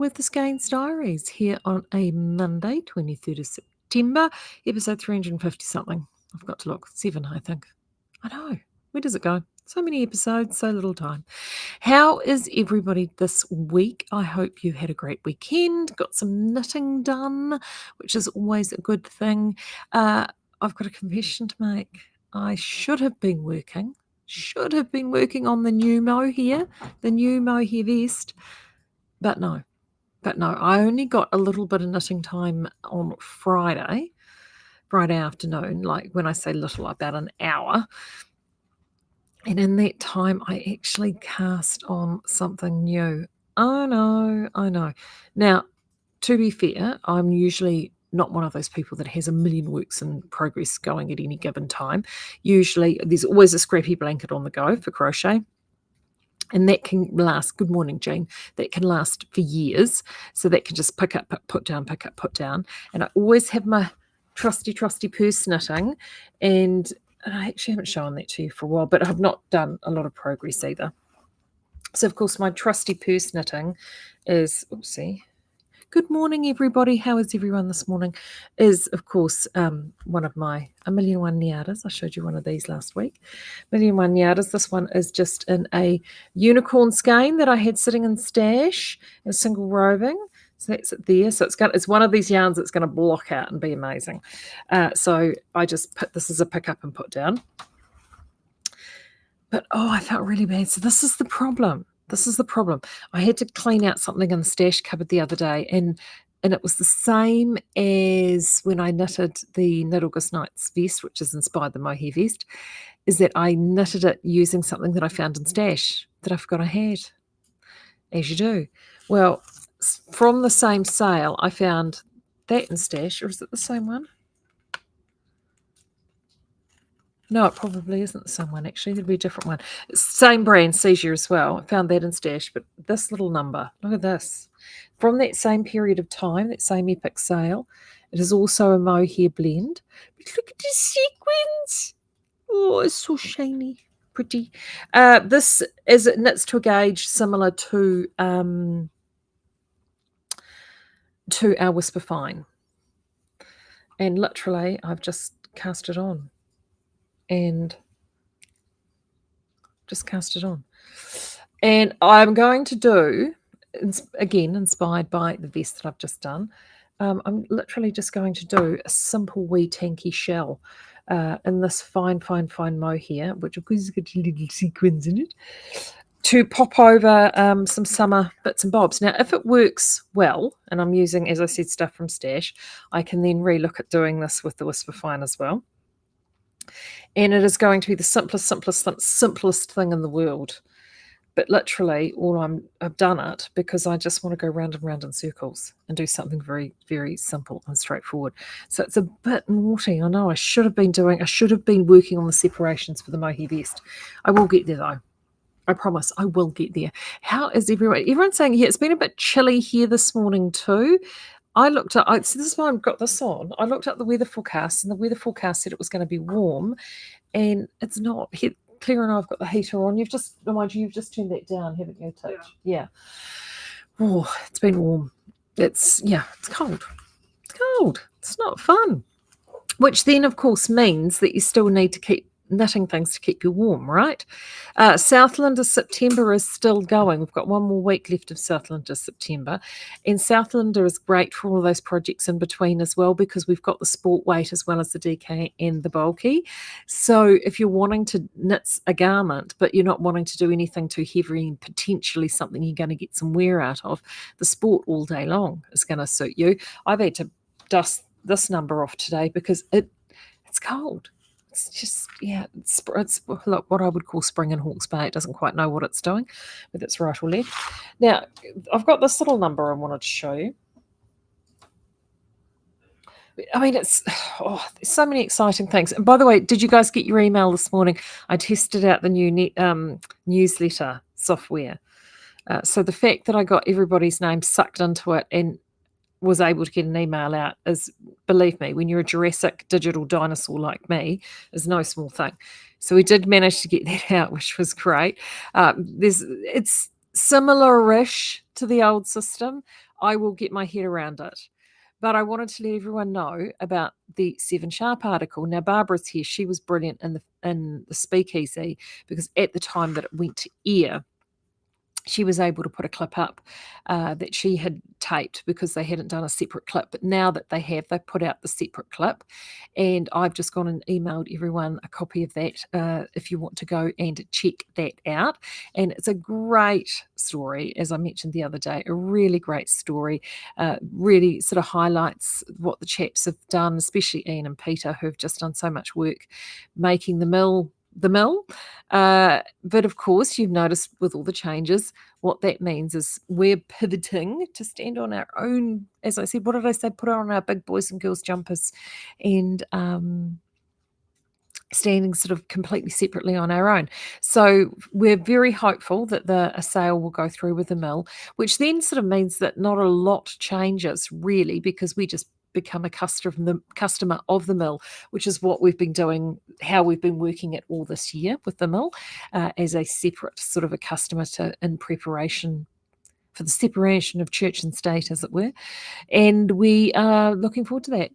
with the Skeinz Diaries here on a Monday, 23rd of September, episode 350 something. I've got to look. 7, I think. I know. Where does it go? So many episodes, so little time. How is everybody this week? I hope you had a great weekend, got some knitting done, which is always a good thing. I've got a confession to make. I should have been working on the new mohair vest, but no. I only got a little bit of knitting time on Friday afternoon, like when I say little, about an hour. And in that time, I actually cast on something new. I know. Now, to be fair, I'm usually not one of those people that has a million works in progress going at any given time. Usually, there's always a scrappy blanket on the go for crochet. And that can last, good morning, Jane, that can last for years. So that can just pick up, put down, pick up, put down. And I always have my trusty purse knitting. And I actually haven't shown that to you for a while, but I've not done a lot of progress either. So, of course, my trusty purse knitting is, good morning, everybody. How is everyone this morning? Is, of course, one of my 1,000,001 Nyaras. I showed you one of these last week. 1,000,001 Nyaras. This one is just in a unicorn skein that I had sitting in stash, in single roving. So that's it there. So it's one of these yarns that's going to block out and be amazing. So I just put this as a pick up and put down. But, I felt really bad. So this is the problem. I had to clean out something in the stash cupboard the other day, and it was the same as when I knitted the Knit August Nights vest, which is inspired the mohair vest, is that I knitted it using something that I found in stash that I forgot I had, as you do. Well, from the same sale, I found that in stash, or is it the same one? No, it probably isn't the same one, actually. It'd be a different one. Same brand, Seizure as well. I found that in stash, but this little number, look at this. From that same period of time, that same epic sale, it is also a mohair blend. But look at the sequins. Oh, it's so shiny. Pretty. This is, it knits to a gauge similar to our Whisper Fine. And literally, I've just cast it on. And just cast it on. And I'm going to do, again, inspired by the vest that I've just done, I'm literally just going to do a simple wee tanky shell in this fine mohair, which of course has got little sequins in it, to pop over some summer bits and bobs. Now, if it works well, and I'm using, as I said, stuff from stash, I can then re-look at doing this with the Whisper Fine as well. And it is going to be the simplest thing in the world. But literally, I've done it because I just want to go round and round in circles and do something very, very simple and straightforward. So it's a bit naughty. I know I should have been working on the separations for the mohair vest. I will get there though. I promise I will get there. How is everyone? Everyone's saying, yeah, it's been a bit chilly here this morning too. So this is why I've got this on. I looked at the weather forecast, and the weather forecast said it was going to be warm, and it's not. Claire and I've got the heater on. You've just turned that down, haven't you, Titch? Yeah. Oh, it's been warm. It's cold. It's cold. It's not fun. Which then, of course, means that you still need to keep knitting things to keep you warm, right? Southlander September is still going. We've got one more week left of Southlander September, and Southlander is great for all those projects in between as well, because we've got the sport weight as well as the DK and the bulky. So if you're wanting to knit a garment but you're not wanting to do anything too heavy and potentially something you're going to get some wear out of, the sport all day long is going to suit you. I've had to dust this number off today because it's cold. It's just, it's what I would call spring in Hawke's Bay. It doesn't quite know what it's doing, whether it's right or left. Now, I've got this little number I wanted to show you. I mean, there's so many exciting things. And by the way, did you guys get your email this morning? I tested out the new newsletter software. So the fact that I got everybody's name sucked into it and was able to get an email out is, believe me, when you're a Jurassic digital dinosaur like me, is no small thing. So we did manage to get that out, which was great. It's similar-ish to the old system, I will get my head around it. But I wanted to let everyone know about the 7 Sharp article. Now, Barbara's here. She was brilliant in the speakeasy because at the time that it went to air, she was able to put a clip up that she had taped because they hadn't done a separate clip. But now that they have, they've put out the separate clip. And I've just gone and emailed everyone a copy of that if you want to go and check that out. And it's a great story, as I mentioned the other day, a really great story. Really sort of highlights what the chaps have done, especially Ian and Peter, who have just done so much work making the mill. But of course, you've noticed with all the changes, what that means is we're pivoting to stand on our own. As I said, what did I say? Put on our big boys and girls jumpers and standing sort of completely separately on our own. So we're very hopeful that a sale will go through with the mill, which then sort of means that not a lot changes really, because we just become a customer of the mill, which is what we've been doing, how we've been working it all this year with the mill, as a separate sort of a customer in preparation for the separation of church and state, as it were. And we are looking forward to that,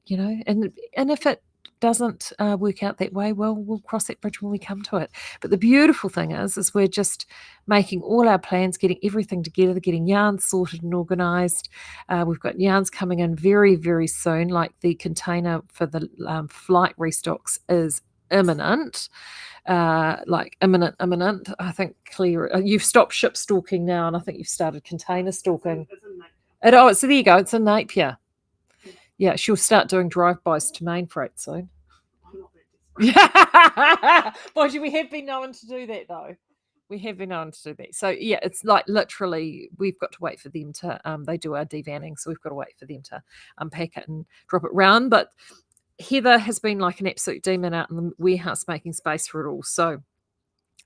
and if it doesn't work out that way, well, we'll cross that bridge when we come to it. But the beautiful thing is we're just making all our plans, getting everything together, getting yarns sorted and organised. We've got yarns coming in very, very soon, like the container for the flight restocks is imminent. Like imminent. I think Claire, you've stopped ship stalking now, and I think you've started container stalking. So there you go. It's in Napier. Yeah, she'll start doing drive-bys to main freight soon. Yeah, well, we have been known to do that, though. We have been known to do that. So yeah, it's like literally we've got to wait for them to. They do our devanning, so we've got to wait for them to unpack it and drop it round. But Heather has been like an absolute demon out in the warehouse making space for it all. So,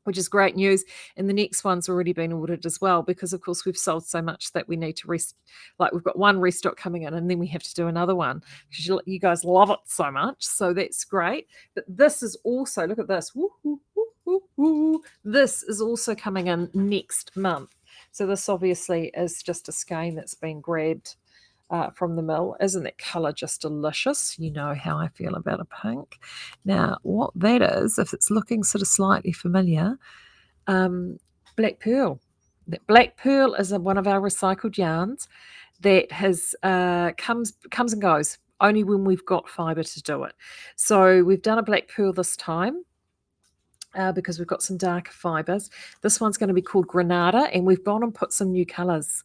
which is great news. And the next one's already been ordered as well, because of course we've sold so much that we need to we've got one restock coming in and then we have to do another one because you guys love it so much. So that's great. But this is also, look at this. Woo, woo, woo, woo, woo. This is also coming in next month. So this obviously is just a skein that's been grabbed from the mill. Isn't that colour just delicious? You know how I feel about a pink. Now, what that is, if it's looking sort of slightly familiar, black pearl. That black pearl is one of our recycled yarns that has comes and goes only when we've got fibre to do it. So we've done a black pearl this time. Because we've got some darker fibres. This one's going to be called Granada, and we've gone and put some new colours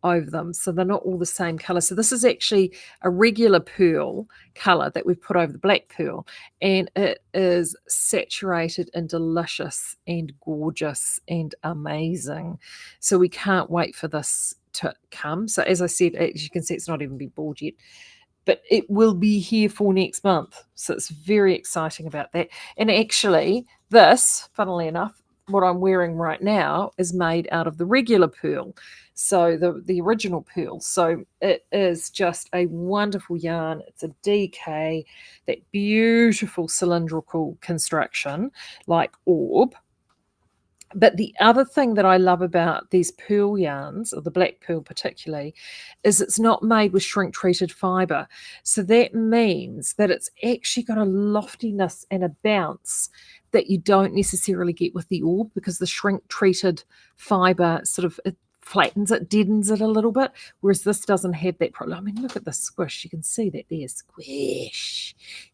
over them, so they're not all the same color. So this is actually a regular pearl color that we've put over the black pearl, and it is saturated and delicious and gorgeous and amazing. So we can't wait for this to come. So as I said, as you can see, it's not even been bought yet, but it will be here for next month. So it's very exciting about that. And actually this, funnily enough, what I'm wearing right now is made out of the regular pearl, so the original pearl. So it is just a wonderful yarn. It's a DK, that beautiful cylindrical construction like orb. But the other thing that I love about these pearl yarns, or the black pearl particularly, is it's not made with shrink-treated fibre. So that means that it's actually got a loftiness and a bounce that you don't necessarily get with the orb, because the shrink-treated fibre sort of flattens it, deadens it a little bit, whereas this doesn't have that problem. I mean, look at the squish. You can see that there.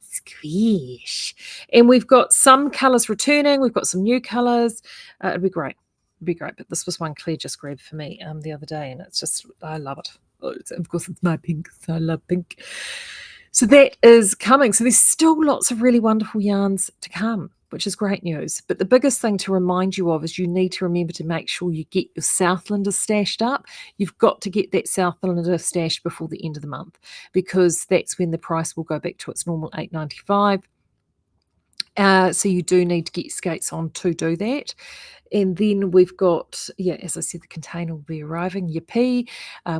Squish. And we've got some colours returning. We've got some new colours. It'd be great. But this was one Claire just grabbed for me the other day, and it's just, I love it. Of course, it's my pink, so I love pink. So that is coming. So there's still lots of really wonderful yarns to come, which is great news. But the biggest thing to remind you of is you need to remember to make sure you get your Southlander stashed up. You've got to get that Southlander stashed before the end of the month, because that's when the price will go back to its normal $8.95. So you do need to get your skates on to do that. And then we've got, as I said, the container will be arriving. Yippee.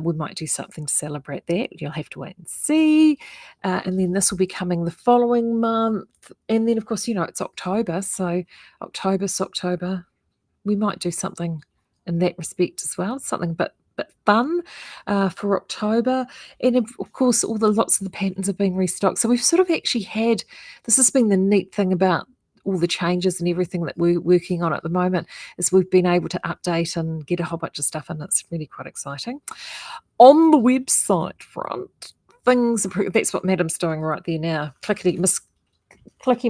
We might do something to celebrate that. You'll have to wait and see. And then this will be coming the following month. And then, of course, it's October. So October. We might do something in that respect as well. Something a bit bit fun for October. And of course, lots of the patterns have been restocked. So we've sort of actually had, this has been the neat thing about all the changes and everything that we're working on at the moment, is we've been able to update and get a whole bunch of stuff in. It's really quite exciting. On the website front, that's what Madam's doing right there now. Clicky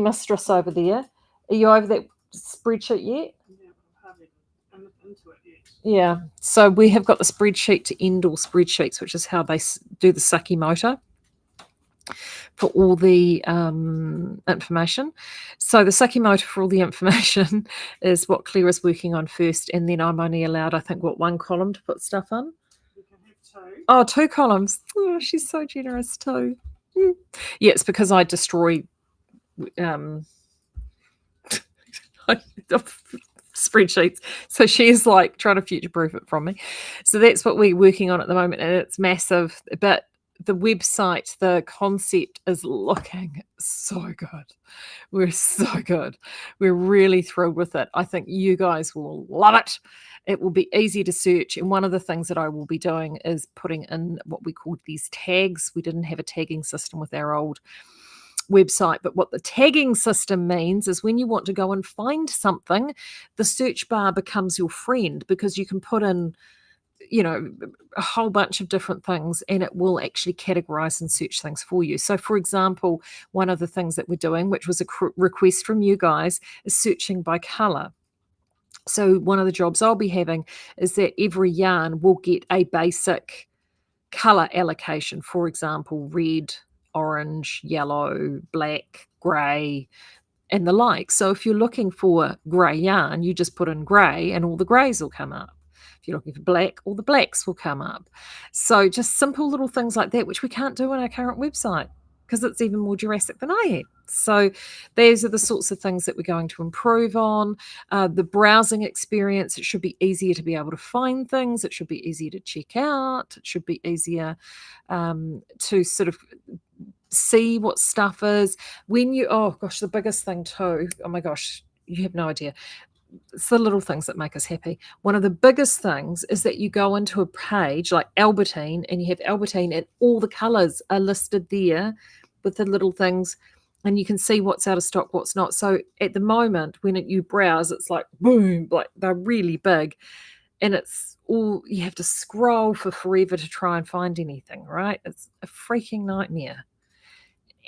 mistress over there. Are you over that spreadsheet yet? Yeah, so we have got the spreadsheet to end all spreadsheets, which is how they do the Saki motor for all the information. So the Saki motor for all the information is what Claire is working on first, and then I'm only allowed, I think, one column to put stuff in? You can have two. Oh, 2 columns. Oh, she's so generous too. Yeah, it's because I destroy spreadsheets, so she's like trying to future-proof it from me. So that's what we're working on at the moment, and it's massive. But the website, the concept is looking so good. We're so good. We're really thrilled with it. I think you guys will love it. It will be easy to search, and one of the things that I will be doing is putting in what we called these tags. We didn't have a tagging system with our old website, but what the tagging system means is when you want to go and find something, the search bar becomes your friend, because you can put in, a whole bunch of different things, and it will actually categorize and search things for you. So for example, one of the things that we're doing, which was a request from you guys, is searching by color. So one of the jobs I'll be having is that every yarn will get a basic color allocation. For example, red, orange, yellow, black, grey, and the like. So if you're looking for grey yarn, you just put in grey and all the greys will come up. If you're looking for black, all the blacks will come up. So just simple little things like that, which we can't do on our current website because it's even more Jurassic than I am. So those are the sorts of things that we're going to improve on. The browsing experience, it should be easier to be able to find things. It should be easier to check out. It should be easier to sort of see what stuff is. The biggest thing too, oh my gosh, you have no idea. It's the little things that make us happy. One of the biggest things is that you go into a page like Albertine, and you have Albertine and all the colours are listed there with the little things, and you can see what's out of stock, what's not. So at the moment, when you browse, it's like boom, like they're really big, and it's all, you have to scroll for forever to try and find anything, right? It's a freaking nightmare.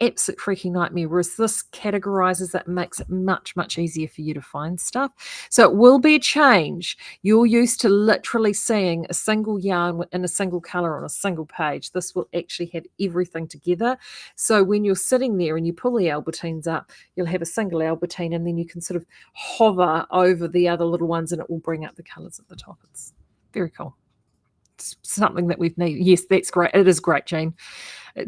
Absolute freaking nightmare, whereas this categorizes that, makes it much, much easier for you to find stuff. So it will be a change. You're used to literally seeing a single yarn in a single color on a single page. This will actually have everything together. So when you're sitting there and you pull the Albertines up, you'll have a single Albertine, and then you can sort of hover over the other little ones and it will bring up the colors at the top. It's very cool. It's something that we've needed. Yes, that's great. It is great, Jane.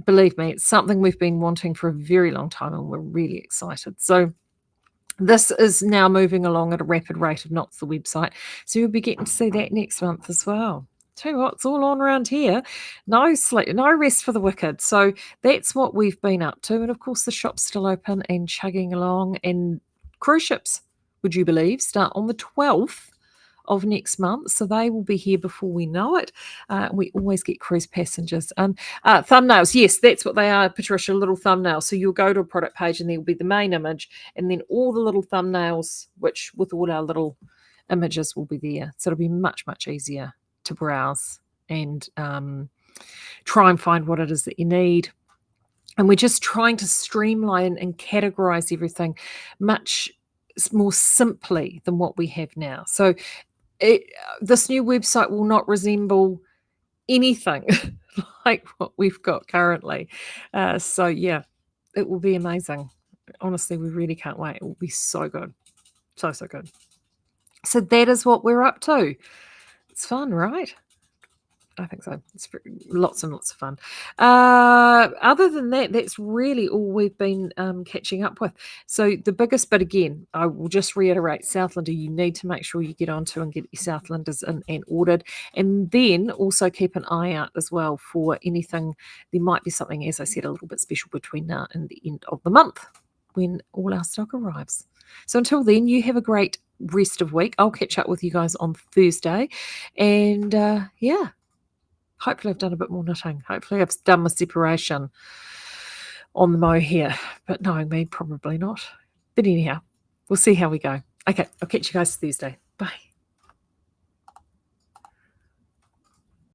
Believe me, it's something we've been wanting for a very long time, and we're really excited. So this is now moving along at a rapid rate of knots, the website. So you'll be getting to see that next month as well. Tell you what, it's all on around here. No sleep, no rest for the wicked. So that's what we've been up to. And of course, the shop's still open and chugging along. And cruise ships, would you believe, start on the 12th of next month, so they will be here before we know it. We always get cruise passengers. Thumbnails, yes, that's what they are, Patricia, little thumbnails. So you'll go to a product page and there will be the main image, and then all the little thumbnails, which with all our little images will be there. So it'll be much, much easier to browse and try and find what it is that you need. And we're just trying to streamline and categorize everything much more simply than what we have now. So this new website will not resemble anything like what we've got currently. So yeah, it will be amazing. Honestly, we really can't wait. It will be so good. So good. So that is what we're up to. It's fun, right? I think so. It's lots and lots of fun. Other than that, that's really all we've been catching up with. So the biggest, but again, I will just reiterate, Southlander, you need to make sure you get onto and get your Southlanders in and ordered. And then also keep an eye out as well for anything. There might be something, as I said, a little bit special between now and the end of the month when all our stock arrives. So until then, you have a great rest of week. I'll catch up with you guys on Thursday. And yeah. Hopefully I've done a bit more knitting. Hopefully I've done my separation on the mohair. But knowing me, probably not. But anyhow, we'll see how we go. Okay, I'll catch you guys Thursday. Bye.